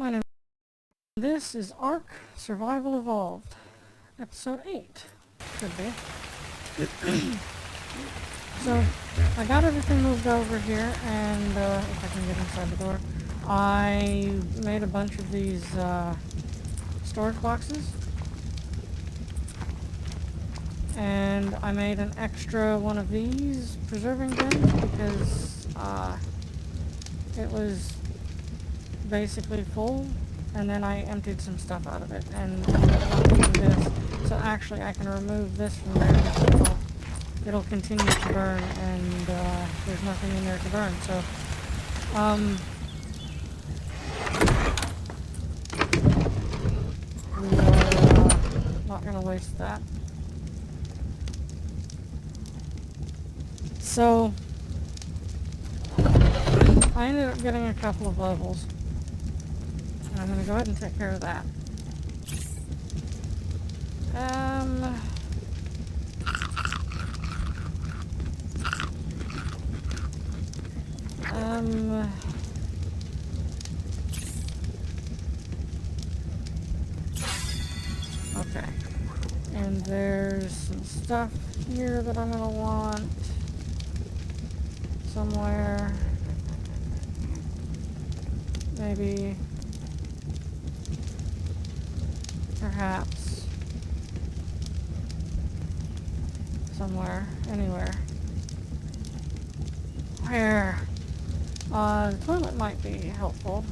My name. This is Ark Survival Evolved, episode 8. Should be. So, I got everything moved over here, and if I can get inside the door, I made a bunch of these storage boxes, and I made an extra one of these preserving bins because it was basically full, and then I emptied some stuff out of it and ended up using this. So actually I can remove this from there because it'll continue to burn, and there's nothing in there to burn. So we are not going to waste that. So I ended up getting a couple of levels. I'm going to go ahead and take care of that. Okay. And there's some stuff here that I'm going to want somewhere. Maybe, perhaps, somewhere, anywhere. Where? The toilet might be helpful.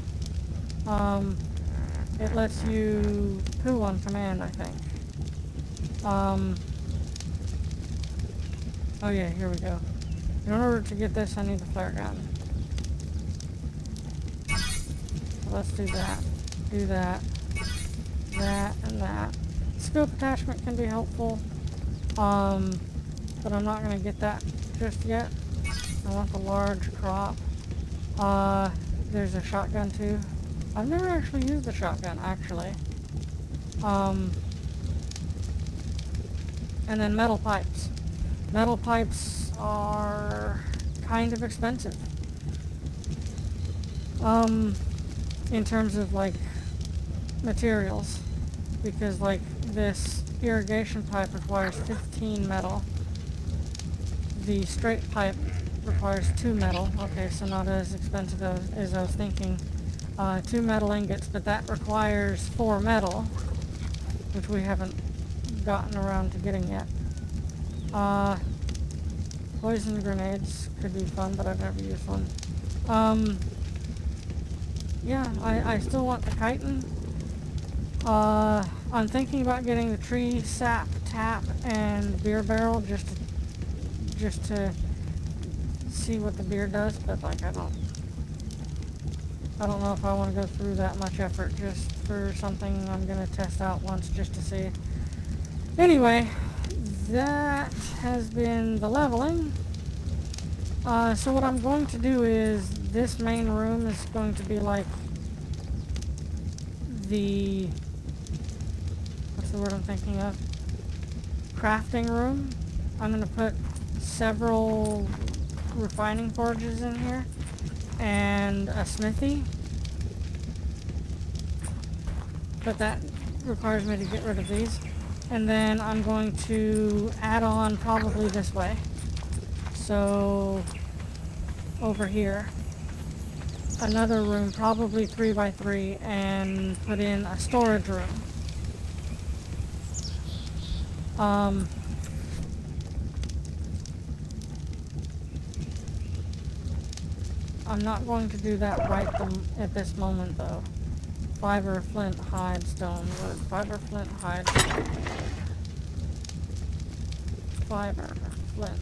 It lets you poo on command, I think. Oh yeah, here we go. In order to get this, I need the flare gun. So let's do that. Do that. That and that. Scope attachment can be helpful. But I'm not going to get that just yet. I want the large crop. There's a shotgun too. I've never actually used the shotgun, actually. And then metal pipes. Metal pipes are kind of expensive. In terms of, like, materials. Because, like, this irrigation pipe requires 15 metal. The straight pipe requires 2 metal. Okay, so not as expensive as I was thinking. 2 metal ingots, but that requires 4 metal, which we haven't gotten around to getting yet. Poison grenades could be fun, but I've never used one. Yeah, I still want the chitin. I'm thinking about getting the tree sap tap and beer barrel just to see what the beer does, but like I don't know if I want to go through that much effort just for something I'm gonna test out once just to see. Anyway, that has been the leveling. So what I'm going to do is this main room is going to be like the, what's the word I'm thinking of? Crafting room. I'm going to put several refining forges in here and a smithy. But that requires me to get rid of these. And then I'm going to add on probably this way. So over here, another room, probably 3x3, and put in a storage room. I'm not going to do that right at this moment though. Fiber, flint, hide, stone, wood. Fiber, flint, hide, stone, wood. Fiber, flint,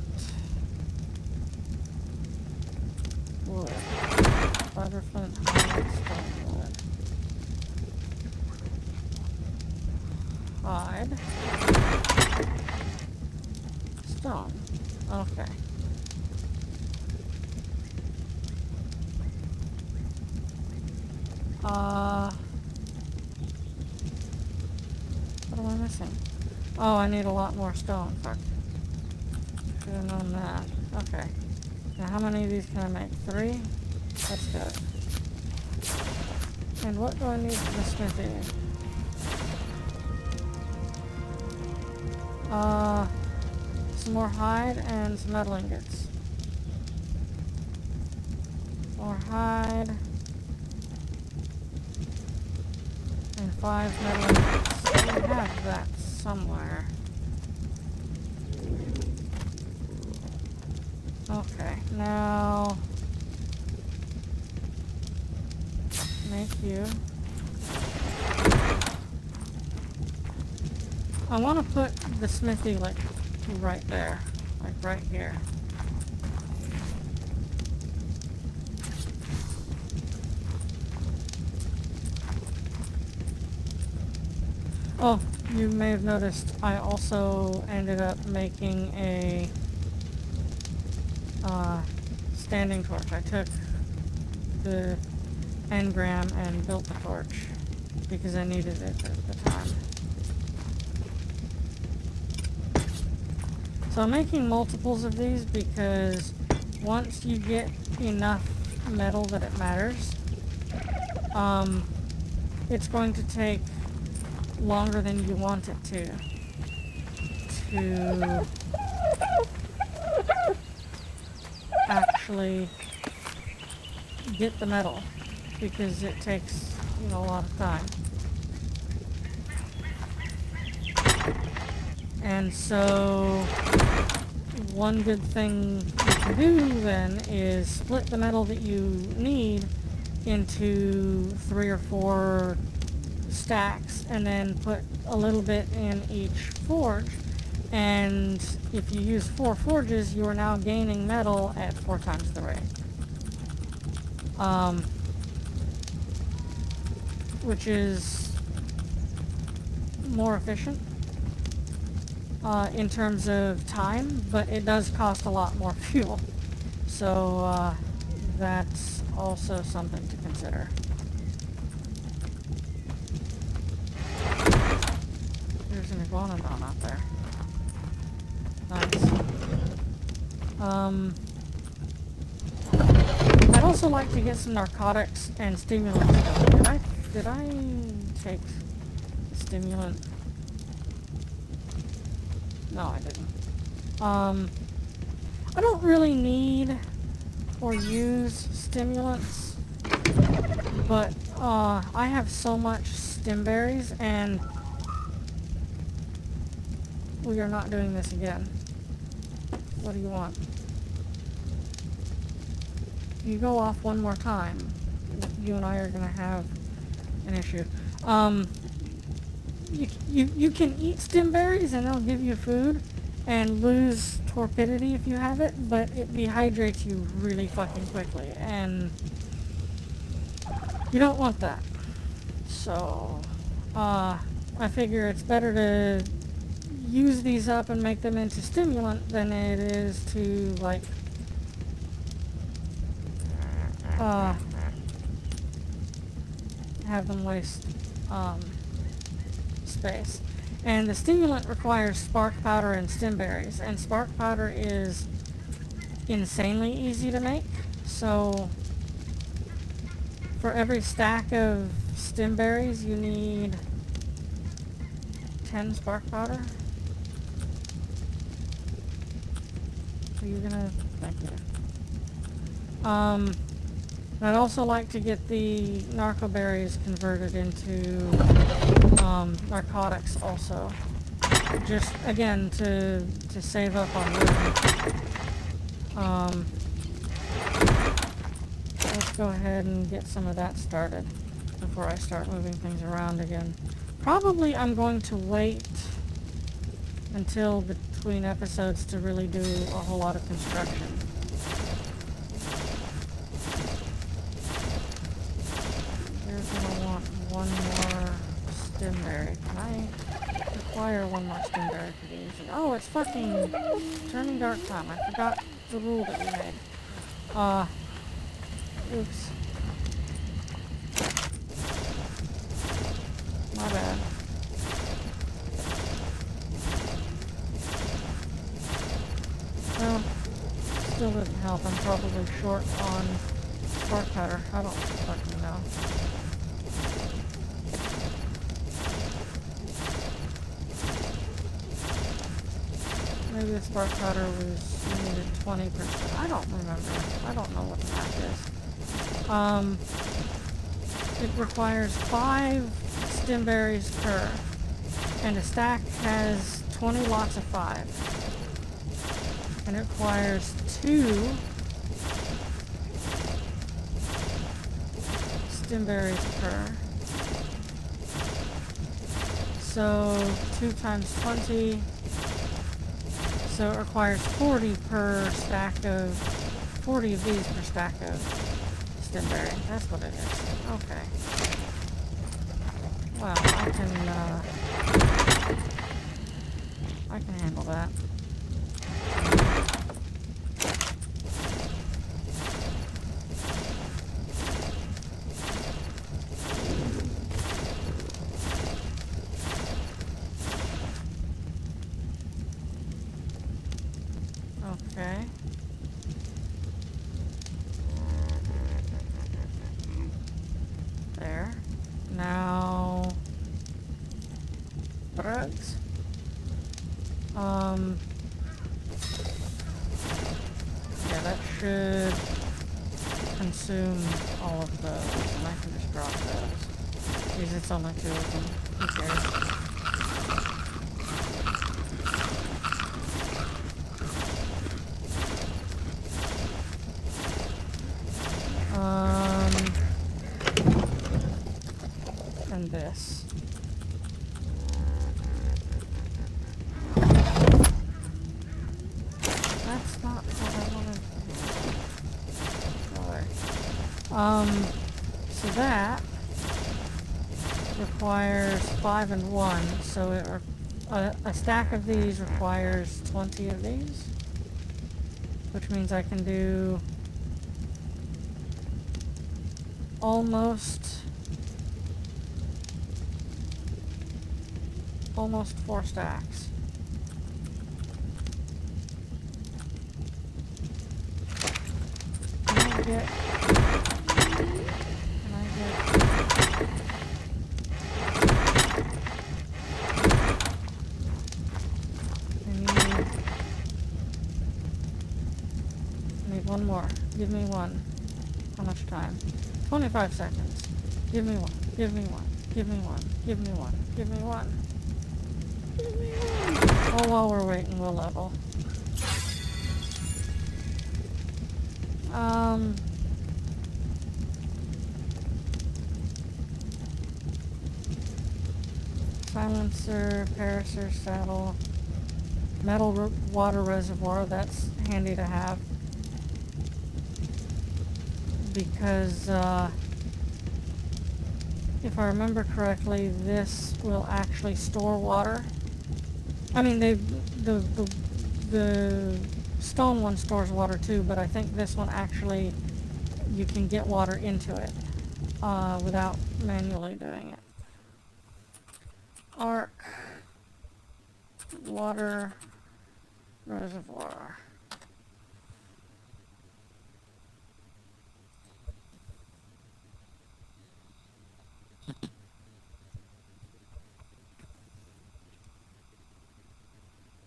wood. Fiber, flint, hide, stone, wood. Hide. Stone. Okay. What am I missing? Oh, I need a lot more stone. Fuck. Should have known that. Okay. Now how many of these can I make? 3? Let's do it. And what do I need for the smithy? Some more hide and some metal ingots. More hide. And 5 metal ingots. I have that somewhere. Okay, now make you. I want to put the smithy like right there, like right here. Oh, you may have noticed I also ended up making a standing torch. I took the engram and built the torch because I needed it at the time. So I'm making multiples of these because once you get enough metal that it matters, it's going to take longer than you want it to actually get the metal because it takes, a lot of time. And so one good thing you can do then is split the metal that you need into 3 or 4 stacks and then put a little bit in each forge. And if you use 4 forges, you are now gaining metal at 4 times the rate. Which is more efficient in terms of time, but it does cost a lot more fuel. So that's also something to consider. There's an iguanodon out there. Nice. I'd also like to get some narcotics and stimulants going. Did I take the stimulant? No, I didn't. I don't really need or use stimulants, but I have so much stimberries, and we are not doing this again. What do you want? If you go off one more time, you and I are going to have an issue. You can eat stimberries and they'll give you food and lose torpidity if you have it, but it dehydrates you really fucking quickly, and you don't want that. So, I figure it's better to use these up and make them into stimulant than it is to, like, have them waste, space. And the stimulant requires spark powder and stimberries, and spark powder is insanely easy to make. So for every stack of stimberries you need 10 spark powder. So you're gonna, thank you. I'd also like to get the narco berries converted into narcotics also. Just, again, to save up on wood. Let's go ahead and get some of that started before I start moving things around again. Probably I'm going to wait until between episodes to really do a whole lot of construction. You're gonna want one more stimberry. Can I acquire one more stimberry for these? Oh, it's fucking turning dark time. I forgot the rule that we made. Oops. My bad. Well, still doesn't help. I'm probably short on spark powder. I don't fucking know. maybe the spark powder was needed 20%. I don't remember. I don't know what the math is. It requires 5 stimberries per, and a stack has 20 lots of 5. And it requires 2 stimberries per. So 2 times 20. So it requires 40 per stack of 40 of these per stack of stimberry. That's what it is. Okay. Well, I can handle that. Okay. There. Now, drugs. Yeah, that should consume all of those, and I can just drop those. Because it's only 2 of them. Who cares? And this. That's not what I wanted to do. So that requires 5 and 1, so a stack of these requires 20 of these, which means I can do almost 4 stacks. Can I get I need one more. Give me one. How much time? 25 seconds. Give me one. Give me one. Give me one. Give me one. Give me one. Give me one. Oh, while we're waiting, we'll level. Silencer, paracer, saddle, metal water reservoir. That's handy to have. Because, if I remember correctly, this will actually store water. I mean, the stone one stores water too, but I think this one actually, you can get water into it, without manually doing it. Arc, water reservoir.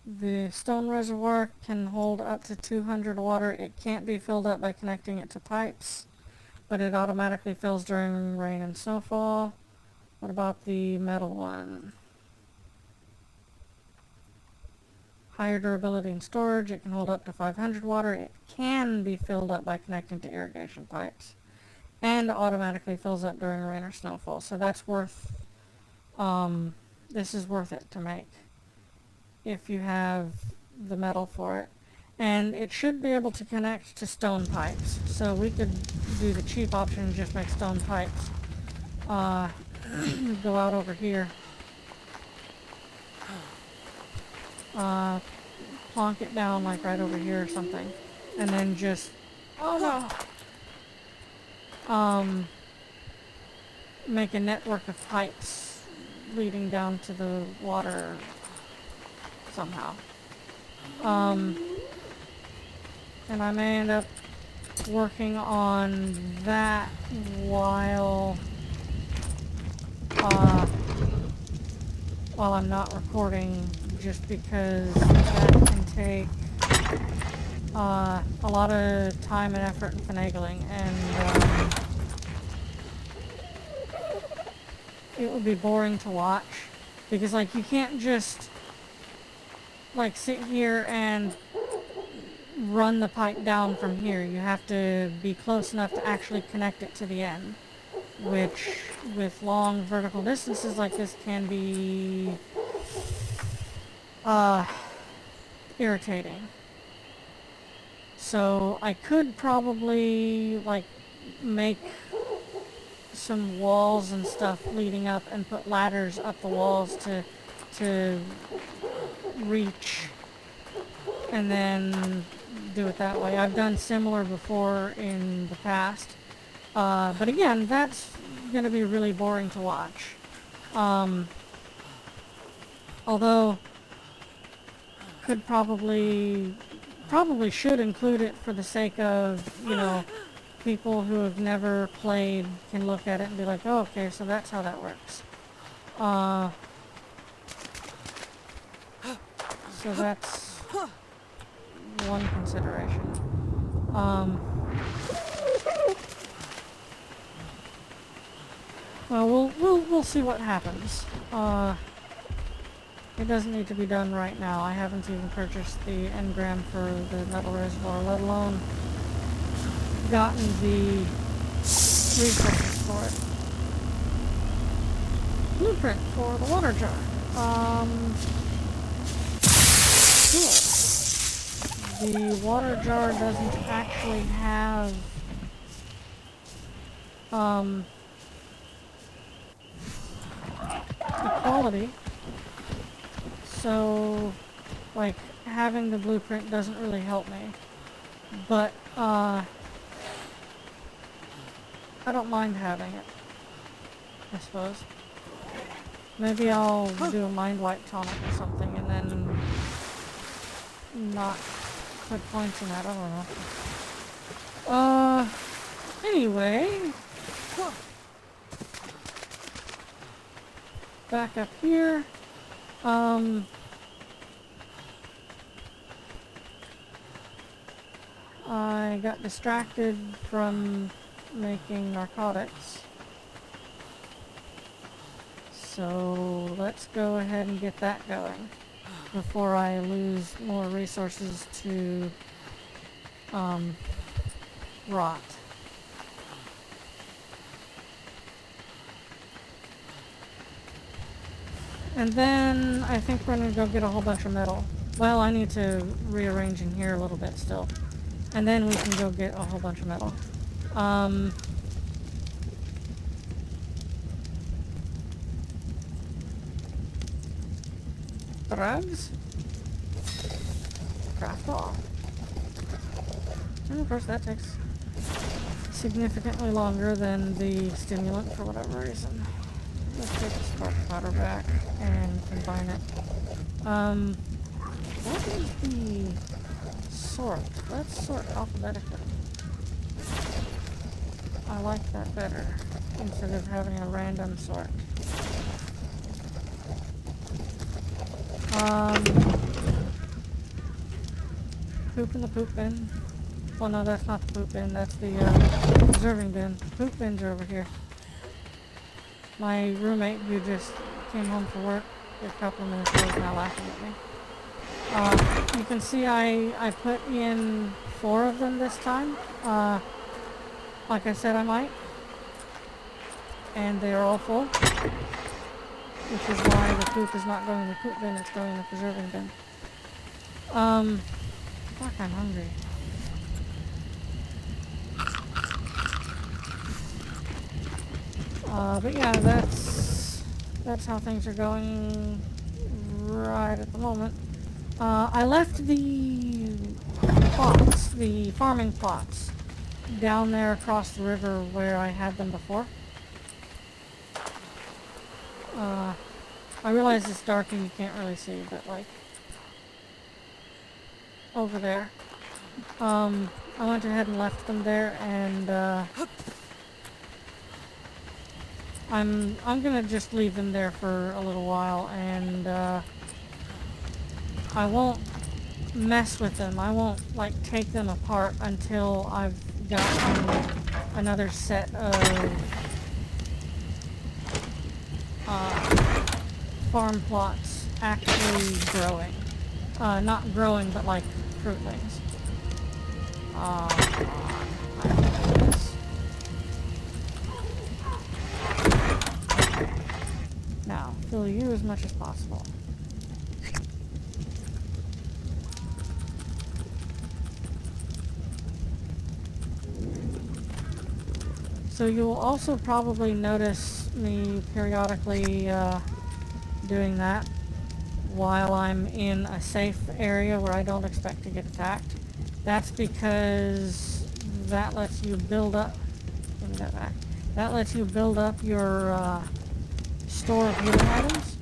The stone reservoir can hold up to 200 water. It can't be filled up by connecting it to pipes, but it automatically fills during rain and snowfall. What about the metal one? Higher durability and storage. It can hold up to 500 water. It can be filled up by connecting to irrigation pipes, and automatically fills up during rain or snowfall. So that's worth, this is worth it to make if you have the metal for it. And it should be able to connect to stone pipes. So we could do the cheap option and just make stone pipes. Go out over here. Plonk it down like right over here or something. And then just, oh no! Make a network of pipes leading down to the water somehow. And I may end up working on that while I'm not recording just because that can take a lot of time and effort and finagling, and it would be boring to watch, because like you can't just like sit here and run the pipe down from here. You have to be close enough to actually connect it to the end, which with long vertical distances like this can be irritating. So I could probably like make some walls and stuff leading up and put ladders up the walls to reach, and then do it that way. I've done similar before in the past. But again, that's going to be really boring to watch. Although, could probably should include it for the sake of, you know, people who have never played can look at it and be like, oh, okay, so that's how that works. So that's one consideration. Well, we'll see what happens. It doesn't need to be done right now. I haven't even purchased the engram for the metal reservoir, let alone gotten the resources for it. Blueprint for the water jar. Cool. The water jar doesn't actually have equality, so like having the blueprint doesn't really help me, but I don't mind having it, I suppose. Maybe I'll do a mind wipe tonic or something and then not put points in that, I don't know. Anyway, back up here. I got distracted from making narcotics. So let's go ahead and get that going before I lose more resources to rot. And then I think we're gonna go get a whole bunch of metal. Well, I need to rearrange in here a little bit still. And then we can go get a whole bunch of metal. Drugs? Craft all. And of course that takes significantly longer than the stimulant for whatever reason. Let's take the spark powder back and combine it. What is the sort? Let's sort alphabetically. I like that better, instead of having a random sort. Poop in the poop bin. Well, no, that's not the poop bin, that's the preserving bin. The poop bins are over here. My roommate, who just came home from work a couple of minutes ago, is now laughing at me. You can see I put in 4 of them this time, like I said I might, and they are all full, which is why the poop is not going in the poop bin, it's going in the preserving bin. Fuck, I'm hungry. But yeah, that's how things are going right at the moment. I left the plots, the farming plots, down there across the river where I had them before. I realize it's dark and you can't really see, but like, over there. I went ahead and left them there, and I'm gonna just leave them there for a little while, and I won't mess with them. I won't like take them apart until I've gotten another set of farm plots actually growing. Not growing, but like fruitlings. Come on. I can do this. Okay. Now, fill you as much as possible. So you will also probably notice me periodically doing that while I'm in a safe area where I don't expect to get attacked. That's because that lets you build up. Give me that back. That lets you build up your store of healing items,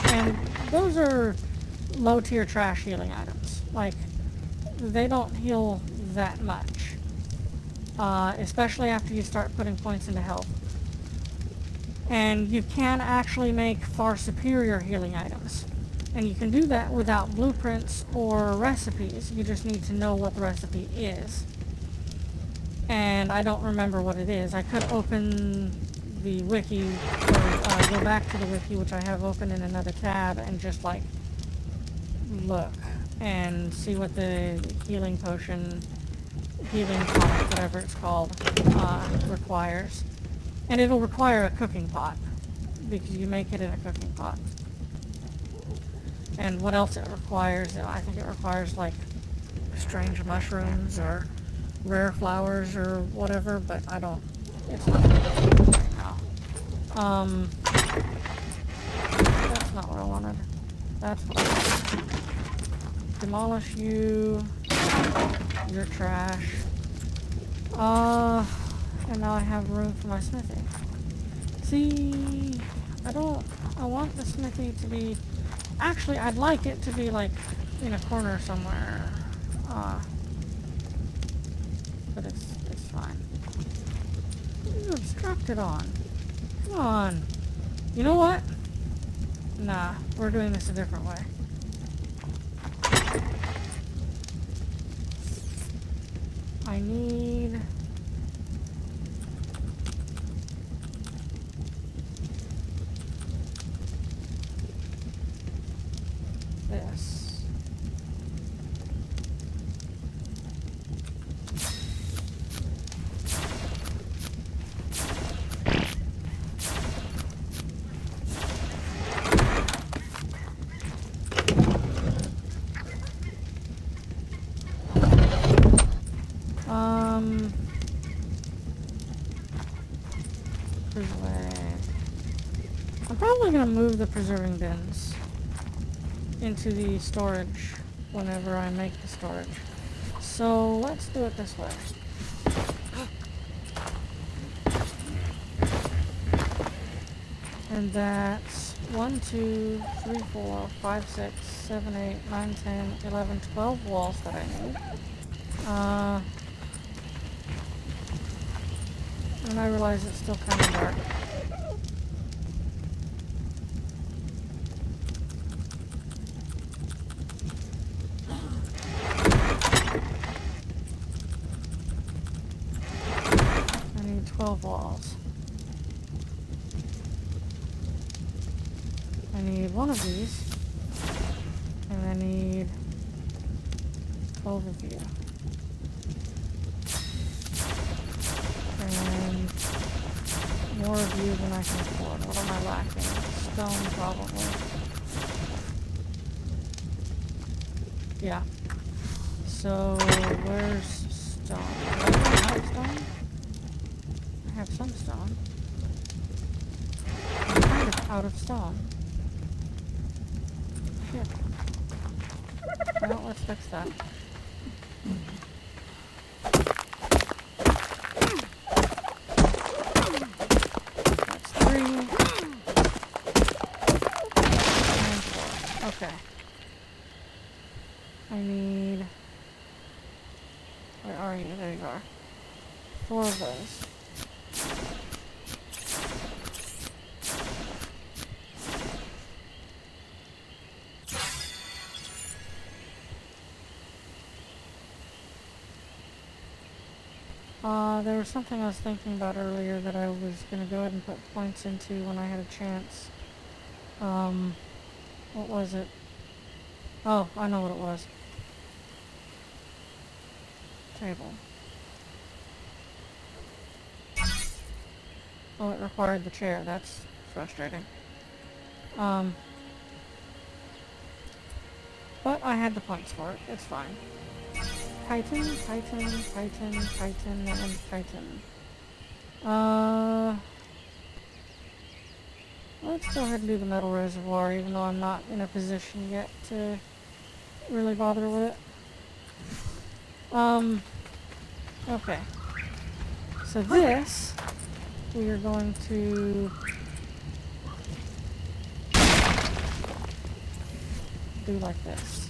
and those are low-tier trash healing items. Like, they don't heal that much, especially after you start putting points into health. And you can actually make far superior healing items. And you can do that without blueprints or recipes. You just need to know what the recipe is. And I don't remember what it is. I could open the wiki, or go back to the wiki, which I have open in another tab, and just like look and see what the healing potion, healing pot, whatever it's called, requires. And it'll require a cooking pot, because you make it in a cooking pot. And what else it requires, I think it requires like strange mushrooms or rare flowers or whatever, but I don't, it's not right now. That's not what I wanted. That's what I wanted. Demolish you. You're trash. And now I have room for my smithy. See, I want the smithy to be, actually I'd like it to be like in a corner somewhere. But it's fine. What are you obstructed on? Come on. You know what? Nah, we're doing this a different way. I need this. I'm probably going to move the preserving bins into the storage whenever I make the storage. So let's do it this way. And that's 1, 2, 3, 4, 5, 6, 7, 8, 9, 10, 11, 12 walls that I need. And I realize it's still kind of dark. I need 12 walls. I need one of these. And I need 12 of you. And more of you than I can afford. What am I lacking? Stone, probably. Yeah. So, where's stone? Do I have stone? I have some stone. I'm kind of out of stone. Shit. Well, let's fix that. That's 3. And 4. Okay. I need... Where are you? There you are. 4 of those. There was something I was thinking about earlier that I was gonna go ahead and put points into when I had a chance. What was it? Oh, I know what it was. Table. Oh, it required the chair. That's frustrating. But I had the points for it. It's fine. Titan, Titan, Titan, Titan, and Titan. Let's go ahead and do the metal reservoir, even though I'm not in a position yet to really bother with it. Okay. So this, we are going to do like this.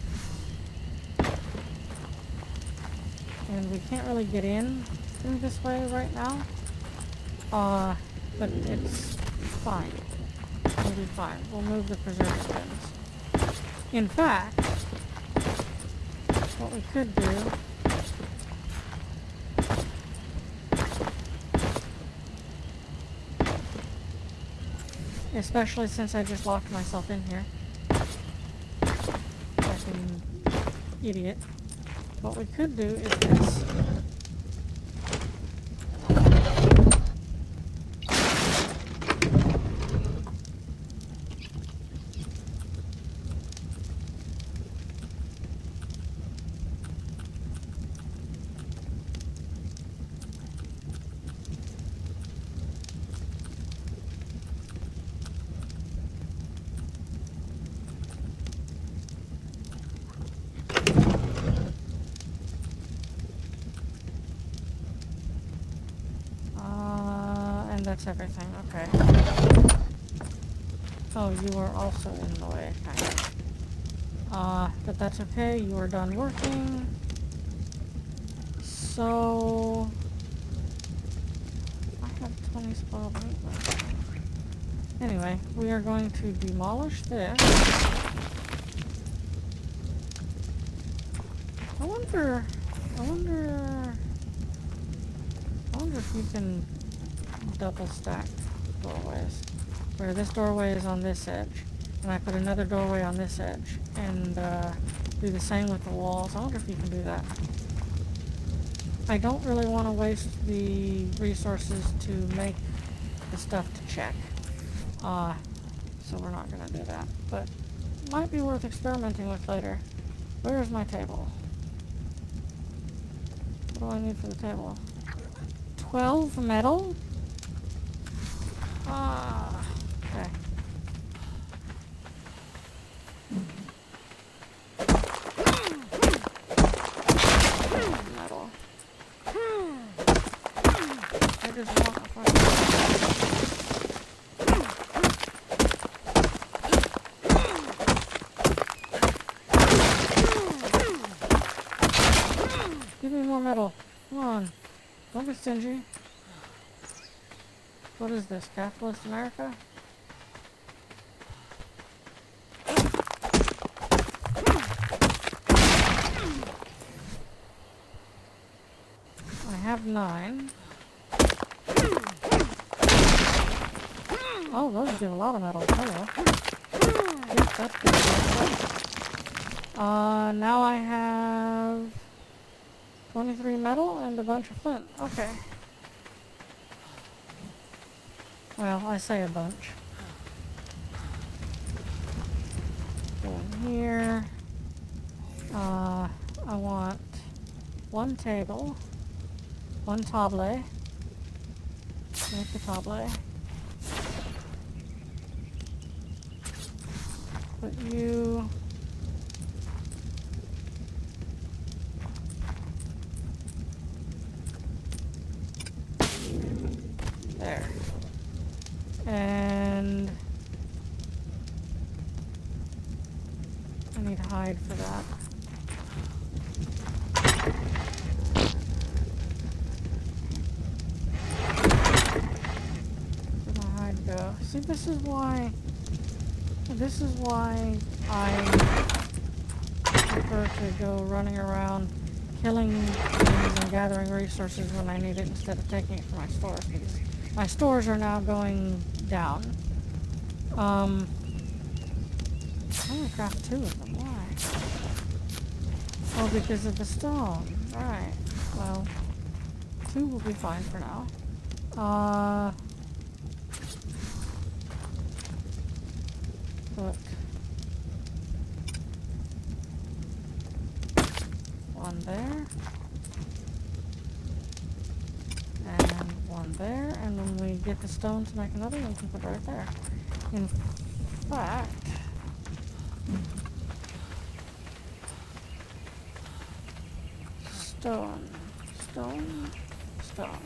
And we can't really get in through this way right now. But it's fine. We'll be fine. We'll move the preserve bins. In fact, what we could do especially since I just locked myself in here. Fucking idiot. What we could do is this. And that's everything, okay. Oh, you are also in the way, kind of. But that's okay, you are done working. So... I have 20 spoiled meat left. Anyway, we are going to demolish this. I wonder if you can double stack doorways. Where this doorway is on this edge, and I put another doorway on this edge, and do the same with the walls. I wonder if you can do that. I don't really want to waste the resources to make the stuff to check. So we're not going to do that. But might be worth experimenting with later. Where's my table? What do I need for the table? 12 metal? Okay. Metal. I just want a fucking... Give me more metal. Come on. Don't be stingy. What is this? Capitalist America? I have 9. Oh, those give a lot of metal. Hello. Yes, that's good. Now I have 23 metal and a bunch of flint. Okay. Well, I say a bunch. Go in here. I want 1 table, 1 table. Make the table. Put you... there. And... I need hide for that. Where'd my hide go? See, this is why I prefer to go running around killing things and gathering resources when I need it instead of taking it from my stores, because my stores are now going down. I'm gonna craft 2 of them. Why? Oh, because of the stone. Right. Well, 2 will be fine for now. Put 1 there. And 1 there. And when we get the stone to make another one, we can put it right there. In fact... Stone. Stone. Stone.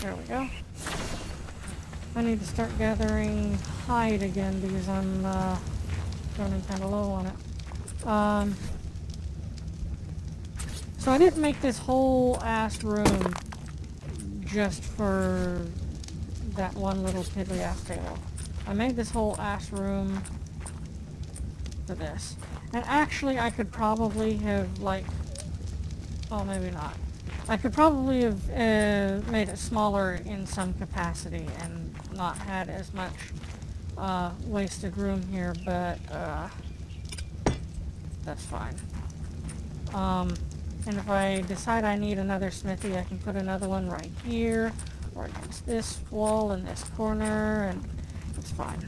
There we go. I need to start gathering hide again because I'm running kind of low on it. So I didn't make this whole ass room just for that one little piddly ass table. I made this whole ass room for this. And actually I could probably have like, oh maybe not. I could probably have made it smaller in some capacity and not had as much wasted room here, but that's fine. And if I decide I need another smithy, I can put another one right here, or against this wall in this corner, and it's fine.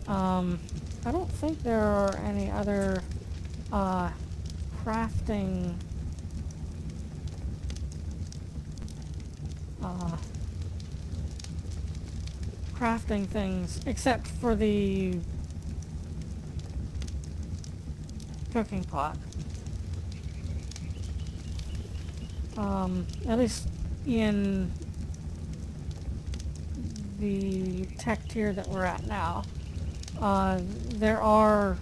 I don't think there are any other crafting crafting things except for the cooking pot. At least in the tech tier that we're at now. There are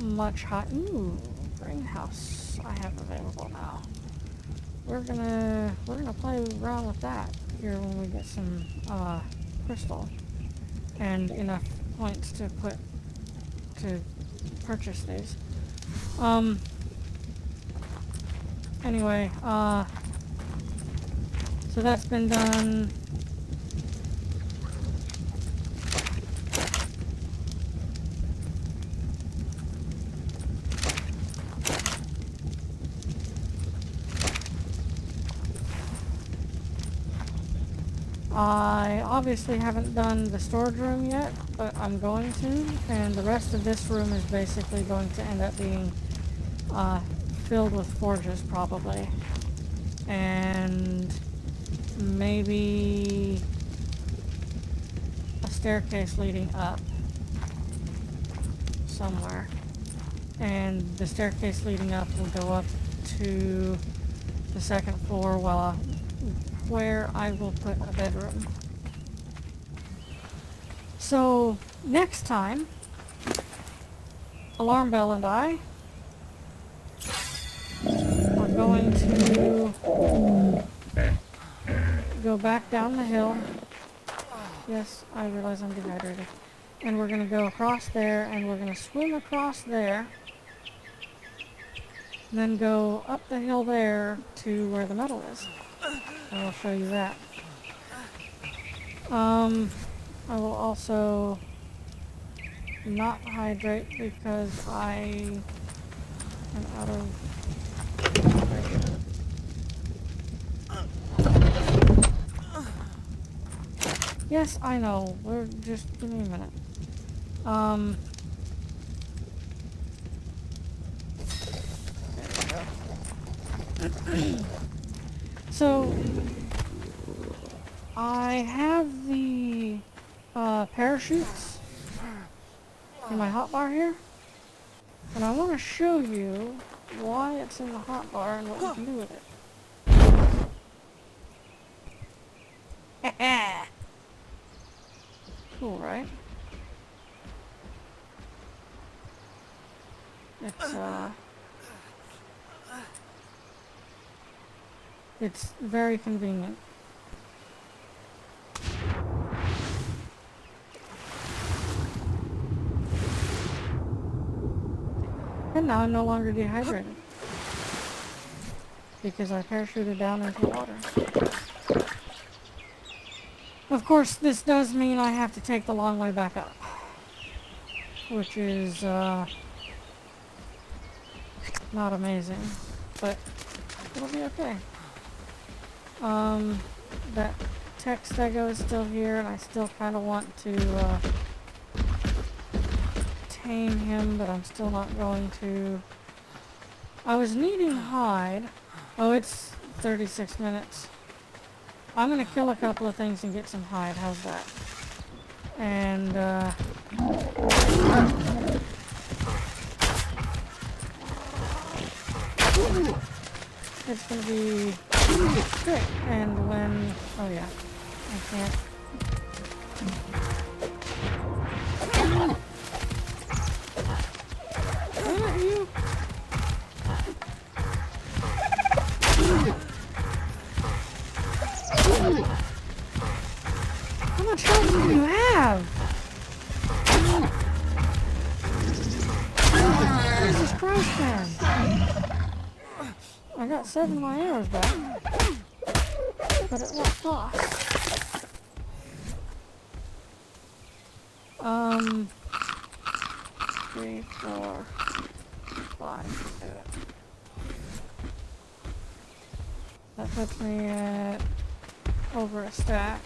much high... Ooh, greenhouse I have available now. We're gonna play around with that here when we get some crystal and enough points to purchase these. Anyway, so that's been done. I obviously haven't done the storage room yet, but I'm going to, and the rest of this room is basically going to end up being filled with forges probably, and maybe a staircase leading up somewhere, and the staircase leading up will go up to the second floor where I will put a bedroom. So next time, Alarm Bell and I are going to go back down the hill. Yes, I realize I'm dehydrated. And we're going to go across there, and we're going to swim across there, and then go up the hill there to where the metal is. And I'll show you that. I will also not hydrate because I am out of hydration. Yes, I know. Just give me a minute. There we go. So I have the parachutes in my hotbar here, and I want to show you why it's in the hotbar and what we can do with it. Cool, right? It's very convenient. And now I'm no longer dehydrated. Because I parachuted down into the water. Of course, this does mean I have to take the long way back up. Which is, not amazing. But it'll be okay. That tech stego is still here, and I still kind of want to, tame him, but I'm still not going to. I was needing hide. Oh, it's 36 minutes. I'm gonna kill a couple of things and get some hide. How's that? And, it's gonna be great. And when... Oh yeah. I can't... Damn it, you! How much health do you have? Jesus Christ, man! I got 7 of my arrows back. But at what cost? 3, 4, 5. Do it. That puts me at over a stack.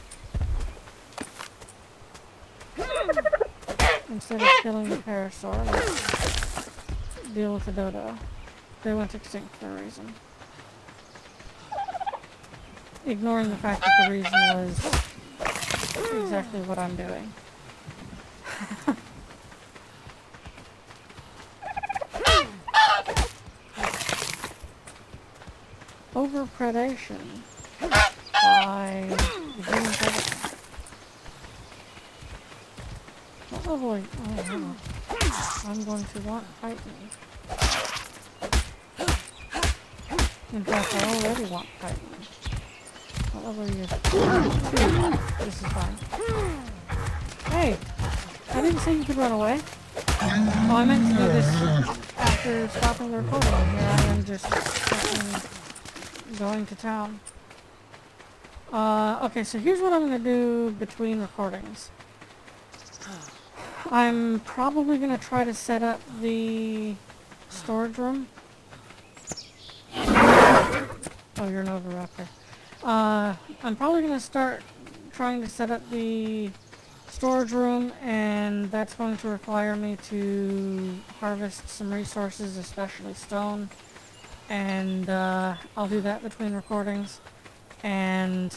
Instead of killing the parasaur, let's deal with the dodo. They went extinct for a reason. Ignoring the fact that the reason was exactly what I'm doing. Overpredation by the human predator. What level are you? Oh no. I'm going to want Titan. In fact, I already want Titan. What level are you? 2. This is fine. Hey! I didn't say you could run away. Oh, I meant to do this after stopping the recording. Here I am just fucking going to town. Okay, so here's what I'm gonna do between recordings. I'm probably gonna try to set up the storage room. Oh, you're an Oviraptor. I'm probably gonna start trying to set up the storage room, and that's going to require me to harvest some resources, especially stone. And I'll do that between recordings. And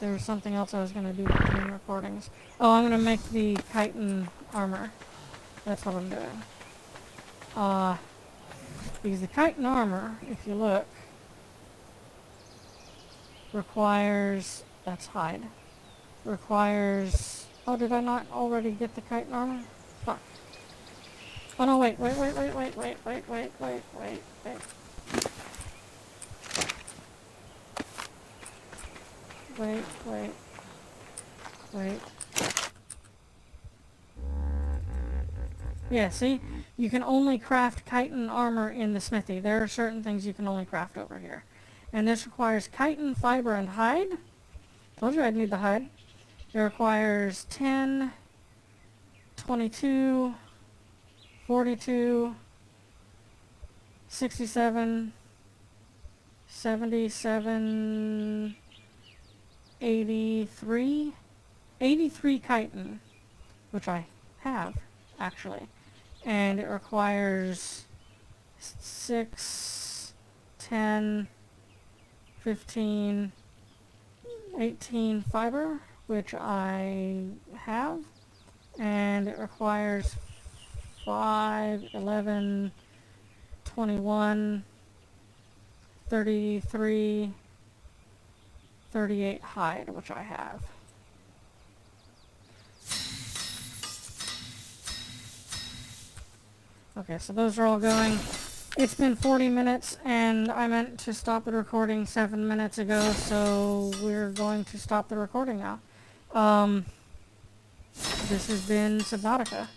there was something else I was going to do between recordings. Oh, I'm going to make the chitin armor. That's what I'm doing. Because the chitin armor, if you look, requires... That's hide. Requires... Oh, did I not already get the chitin armor? Fuck. Oh no, wait. Wait. Yeah, see? You can only craft chitin armor in the smithy. There are certain things you can only craft over here. And this requires chitin, fiber, and hide. Told you I'd need the hide. It requires 10, 22, 42, 67, 77, 83, 83 chitin, which I have, actually. And it requires 6, 10, 15, 18 fiber, which I have. And it requires 5, 11, 21, 33, 38 hide, which I have. Okay, so those are all going. It's been 40 minutes, and I meant to stop the recording 7 minutes ago, so we're going to stop the recording now. This has been Subnautica.